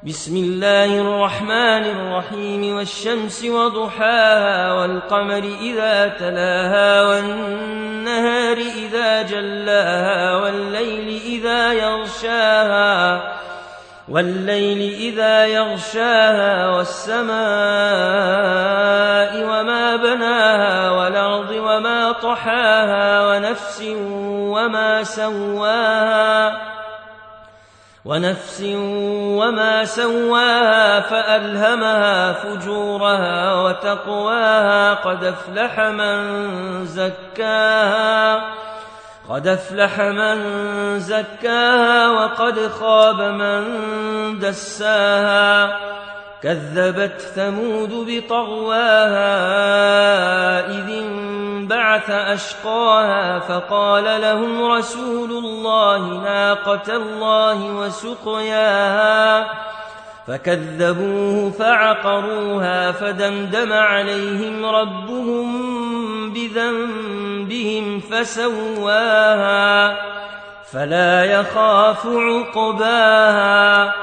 بسم الله الرحمن الرحيم والشمس وضحاها والقمر إذا تلاها والنهار إذا جلاها والليل إذا يغشاها والسماء وما بناها والأرض وما طحاها ونفس وما سواها فألهمها فجورها وتقواها قد أفلح من زكاها وقد خاب من دساها كذبت ثمود بطغواها إذ انبعث أشقاها فقال لهم رسول الله ناقة الله وسقياها فكذبوه فعقروها فدمدم عليهم ربهم بذنبهم فسواها فلا يخاف عقباها